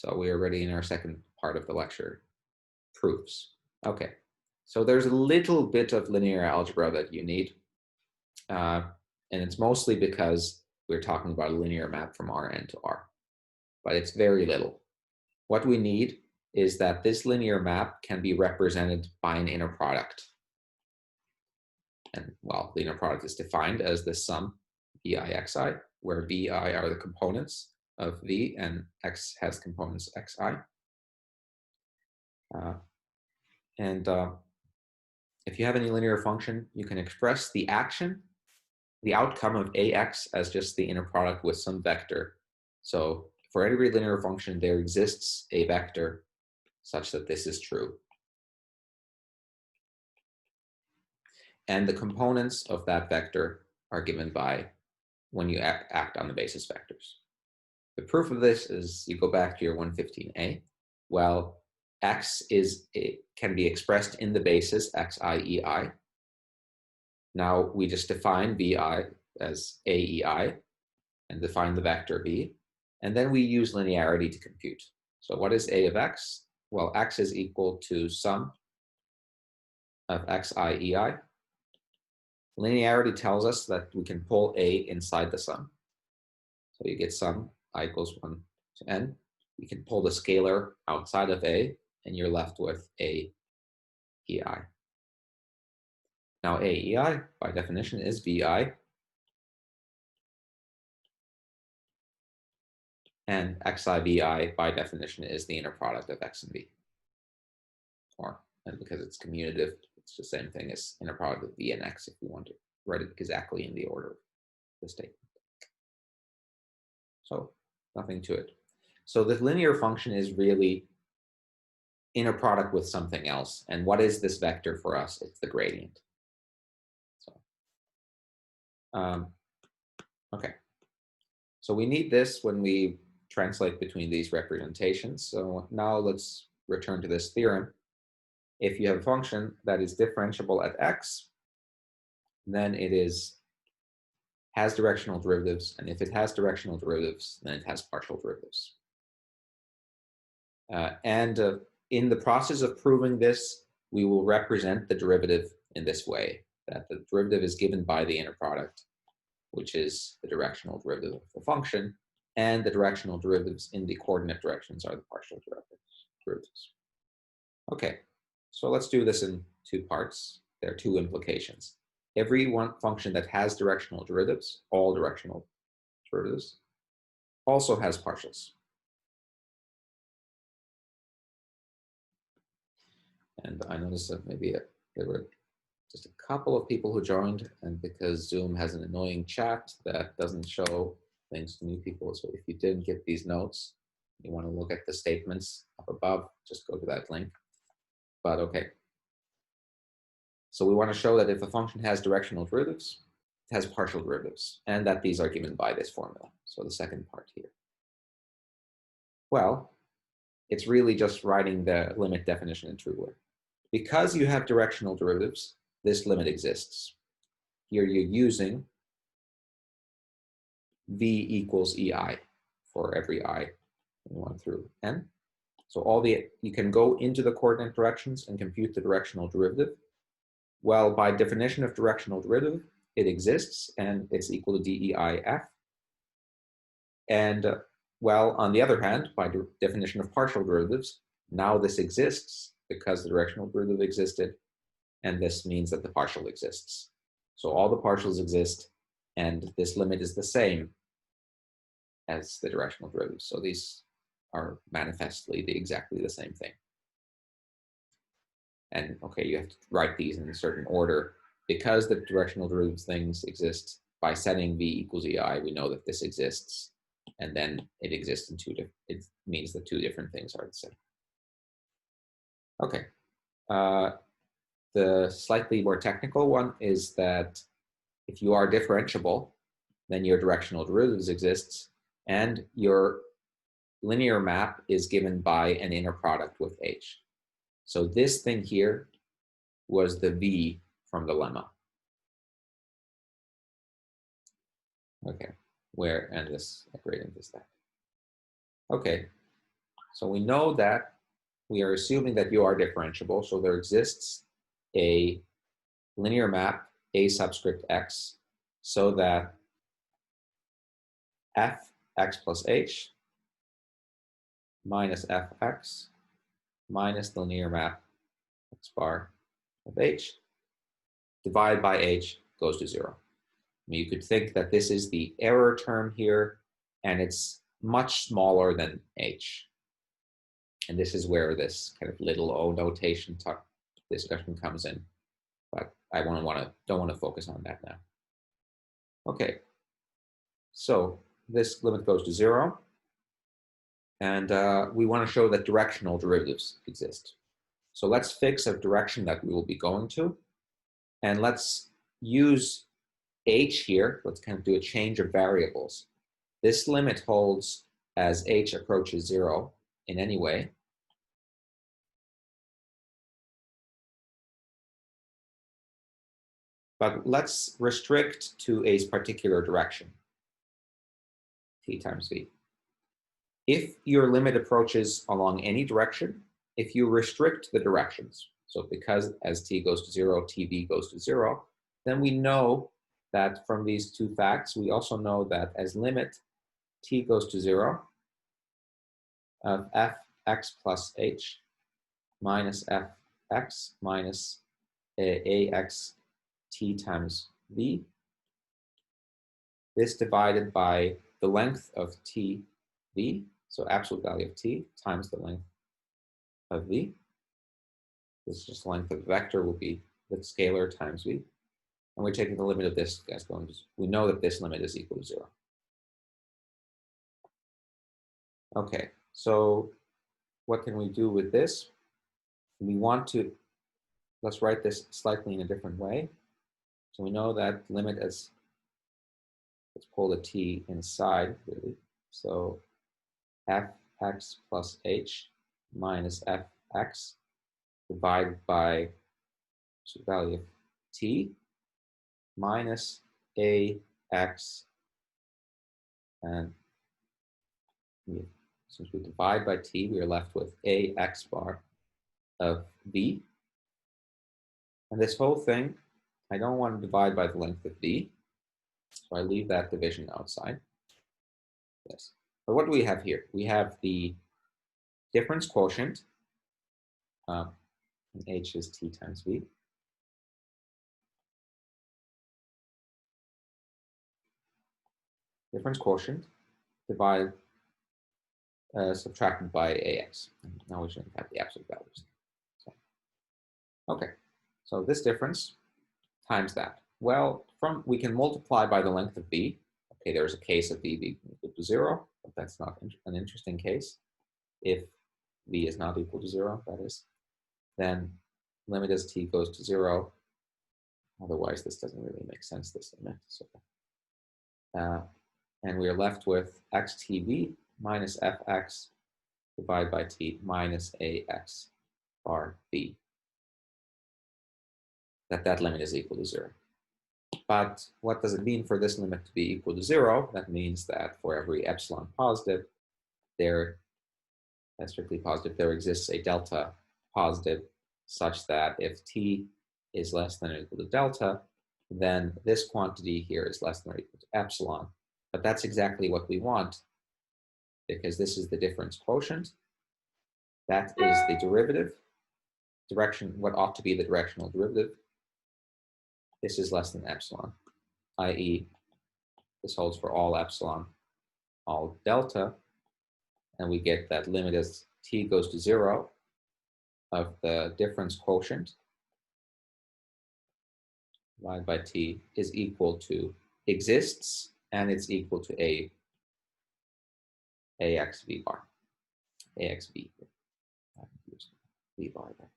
So we are already in our second part of the lecture, proofs. Okay, so there's a little bit of linear algebra that you need. And it's mostly because we're talking about a linear map from Rn to R. But it's very little. What we need is that this linear map can be represented by an inner product. And well, the inner product is defined as the sum vi(xi), where vi are the components of v and x has components xi. If you have any linear function, you can express the action, the outcome of ax as just the inner product with some vector. So for every linear function, there exists a vector such that this is true. And the components of that vector are given by when you act on the basis vectors. The proof of this is you go back to your 115a. Well, x can be expressed in the basis xi, ei. Now we just define vi as aei and define the vector v. And then we use linearity to compute. So what is a of x? Well, x is equal to sum of xi, ei. Linearity tells us that we can pull a inside the sum. So you get sum I equals 1 to n. You can pull the scalar outside of a, and you're left with a ei. Now aei, by definition, is vi. And xi vi, by definition, is the inner product of x and v. And because it's commutative, it's the same thing as inner product of v and x if we want to write it exactly in the order of the statement. So nothing to it. So the linear function is really inner product with something else. And what is this vector for us? It's the gradient. So, okay. So we need this when we translate between these representations. So now let's return to this theorem. If you have a function that is differentiable at x, then it has directional derivatives. And if it has directional derivatives, then it has partial derivatives. In the process of proving this, we will represent the derivative in this way, that the derivative is given by the inner product, which is the directional derivative of the function, and the directional derivatives in the coordinate directions are the partial derivatives. Okay, so let's do this in two parts. There are two implications. Every function that has directional derivatives, all directional derivatives, also has partials. And I noticed that maybe there were just a couple of people who joined, and because Zoom has an annoying chat that doesn't show things to new people. So if you didn't get these notes, you want to look at the statements up above, just go to that link. But okay. So we want to show that if a function has directional derivatives, it has partial derivatives, and that these are given by this formula. So the second part here. Well, it's really just writing the limit definition in true way. Because you have directional derivatives, this limit exists. Here you're using v equals ei for every I in 1 through n. So you can go into the coordinate directions and compute the directional derivative. Well, by definition of directional derivative, it exists and it's equal to deif. And well, on the other hand, by definition of partial derivatives, now this exists because the directional derivative existed, and this means that the partial exists. So all the partials exist, and this limit is the same as the directional derivatives. So these are manifestly exactly the same thing. And okay, you have to write these in a certain order. Because the directional derivatives things exist, by setting v equals ei, we know that this exists, and then it exists in it means that two different things are the same. Okay. The slightly more technical one is that if you are differentiable, then your directional derivatives exists, and your linear map is given by an inner product with h. So this thing here was the v from the lemma. Okay, and this gradient is that. Okay, So we know that we are assuming that you are differentiable. So there exists a linear map a subscript x so that fx plus h minus fx minus the linear map x bar of h divided by h goes to 0. I mean, you could think that this is the error term here, and it's much smaller than h. And this is where this kind of little o notation discussion comes in. But I don't want to focus on that now. Okay, so this limit goes to 0, and we want to show that directional derivatives exist. So let's fix a direction that we will be going to, and let's use h here. Let's kind of do a change of variables. This limit holds as h approaches 0 in any way. But let's restrict to a particular direction, t times v. If your limit approaches along any direction, if you restrict the directions, so because as t goes to 0, tv goes to 0, then we know that from these two facts, we also know that as limit t goes to 0 of fx plus h minus fx minus ax t times v, this divided by the length of tv, so absolute value of t times the length of v. This is just the length of the vector will be the scalar times v. And we're taking the limit of this, guys, we know that this limit is equal to 0. Okay, so what can we do with this? We want to, let's write this slightly in a different way. So we know that limit as, let's pull the t inside, really. So fx plus h minus fx divided by the value of t minus ax, and since we divide by t, we are left with ax bar of v. And this whole thing, I don't want to divide by the length of v, so I leave that division outside. Yes. But what do we have here? We have the difference quotient, and h is t times v. Difference quotient divided, subtracted by ax. Now we should have the absolute values. So, okay, so this difference times that. Well, we can multiply by the length of v. Okay, there's a case of v being equal to 0, but that's not an interesting case. If v is not equal to 0, that is, then limit as t goes to 0. Otherwise, this doesn't really make sense, this limit. So, and we are left with xtv minus fx divided by t minus ax bar v. That limit is equal to 0. But what does it mean for this limit to be equal to 0? That means that for every epsilon positive, strictly positive, there exists a delta positive such that if t is less than or equal to delta, then this quantity here is less than or equal to epsilon. But that's exactly what we want, because this is the difference quotient. That is the derivative, what ought to be the directional derivative. This is less than epsilon, i.e. this holds for all epsilon, all delta, and we get that limit as t goes to 0 of the difference quotient divided by t is equal to exists, and it's equal to ax v bar, ax v bar there.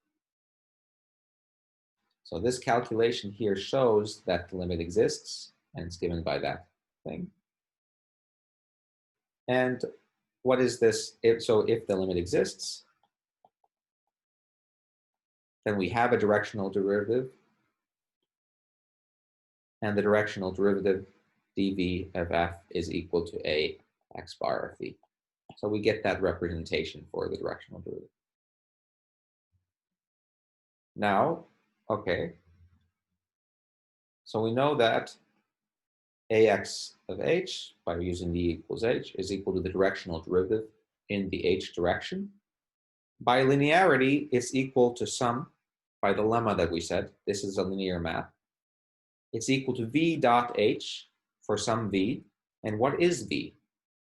So this calculation here shows that the limit exists, and it's given by that thing. And what is this? If the limit exists, then we have a directional derivative, and the directional derivative dv of f is equal to ax bar of v. So we get that representation for the directional derivative. Now, okay, so we know that ax of h, by using v equals h, is equal to the directional derivative in the h direction. By linearity, it's equal to sum, by the lemma that we said, this is a linear map. It's equal to v dot h for some v. And what is v?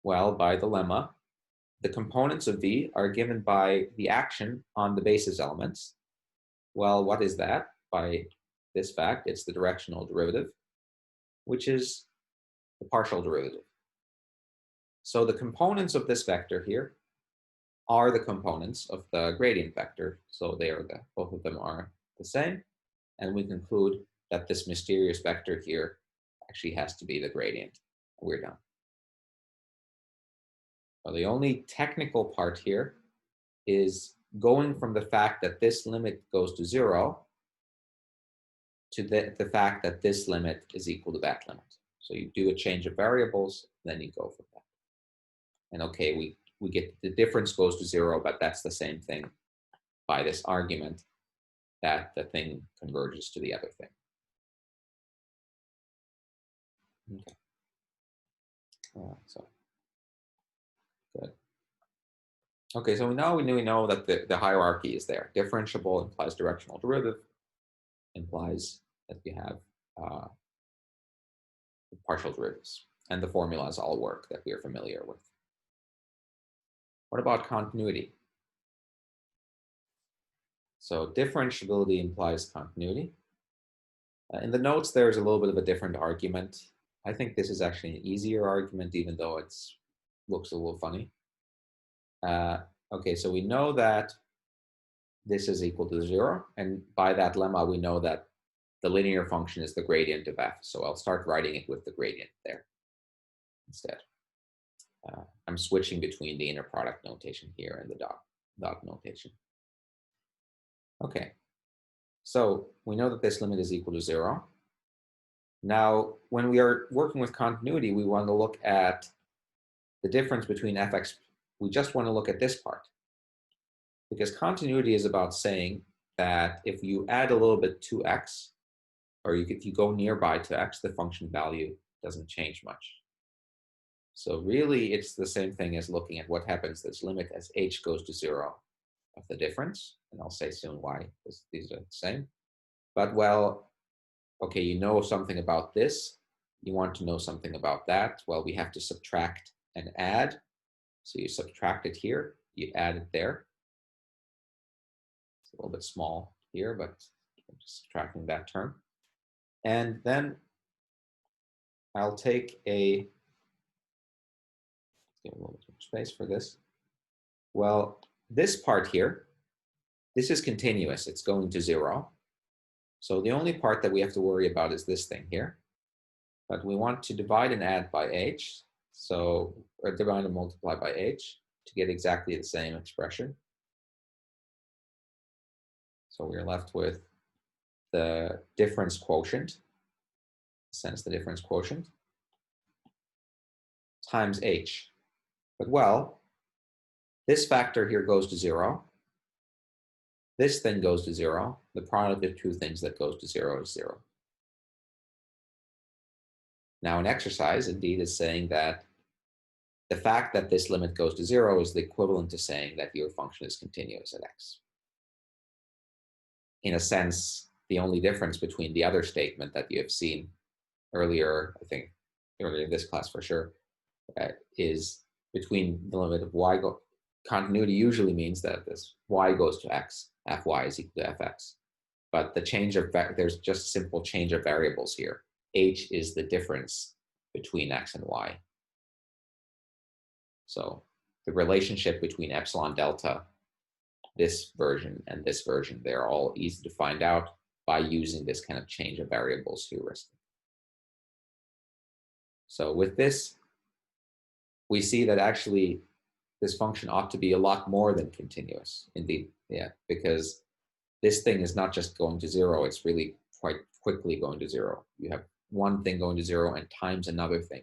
Well, by the lemma, the components of v are given by the action on the basis elements. Well, what is that? By this fact, it's the directional derivative, which is the partial derivative. So the components of this vector here are the components of the gradient vector. So they are both of them are the same. And we conclude that this mysterious vector here actually has to be the gradient. We're done. Well, the only technical part here is going from the fact that this limit goes to 0 to the fact that this limit is equal to that limit. So you do a change of variables, then you go from that. And okay, we get the difference goes to 0, but that's the same thing by this argument that the thing converges to the other thing. Okay. So good. Okay, so now we know that the hierarchy is there. Differentiable implies directional derivative, implies that we have partial derivatives, and the formulas all work that we are familiar with. What about continuity? So differentiability implies continuity. In the notes, there's a little bit of a different argument. I think this is actually an easier argument, even though it looks a little funny. Okay, so we know that this is equal to 0, and by that lemma, we know that the linear function is the gradient of f. So I'll start writing it with the gradient there instead. I'm switching between the inner product notation here and the dot notation. Okay, so we know that this limit is equal to 0. Now, when we are working with continuity, we want to look at the difference between fx. We just want to look at this part, because continuity is about saying that if you add a little bit to x, or if you go nearby to x, the function value doesn't change much. So really, it's the same thing as looking at what happens this limit as h goes to 0 of the difference. And I'll say soon why, because these are the same. But well, okay, you know something about this. You want to know something about that. Well, we have to subtract and add. So you subtract it here, you add it there. It's a little bit small here, but I'm just subtracting that term. And then I'll take a little bit of space for this. Well, this part here, this is continuous. It's going to 0. So the only part that we have to worry about is this thing here. But we want to divide and add by h. So, or divide and multiply by h to get exactly the same expression. So we're left with the difference quotient, since the difference quotient, times h. But well, this factor here goes to 0. This thing goes to 0. The product of two things that goes to 0 is 0. Now an exercise indeed is saying that the fact that this limit goes to 0 is the equivalent to saying that your function is continuous at x. In a sense, the only difference between the other statement that you have seen earlier, I think earlier in this class for sure, is between the limit of y continuity usually means that this y goes to x, fy is equal to fx. But the change of, there's just simple change of variables here. H is the difference between x and y. So the relationship between epsilon delta, this version and this version, they're all easy to find out by using this kind of change of variables heuristic. So with this, we see that actually this function ought to be a lot more than continuous. Indeed, yeah, because this thing is not just going to 0, it's really quite quickly going to 0. You have one thing going to 0 and times another thing.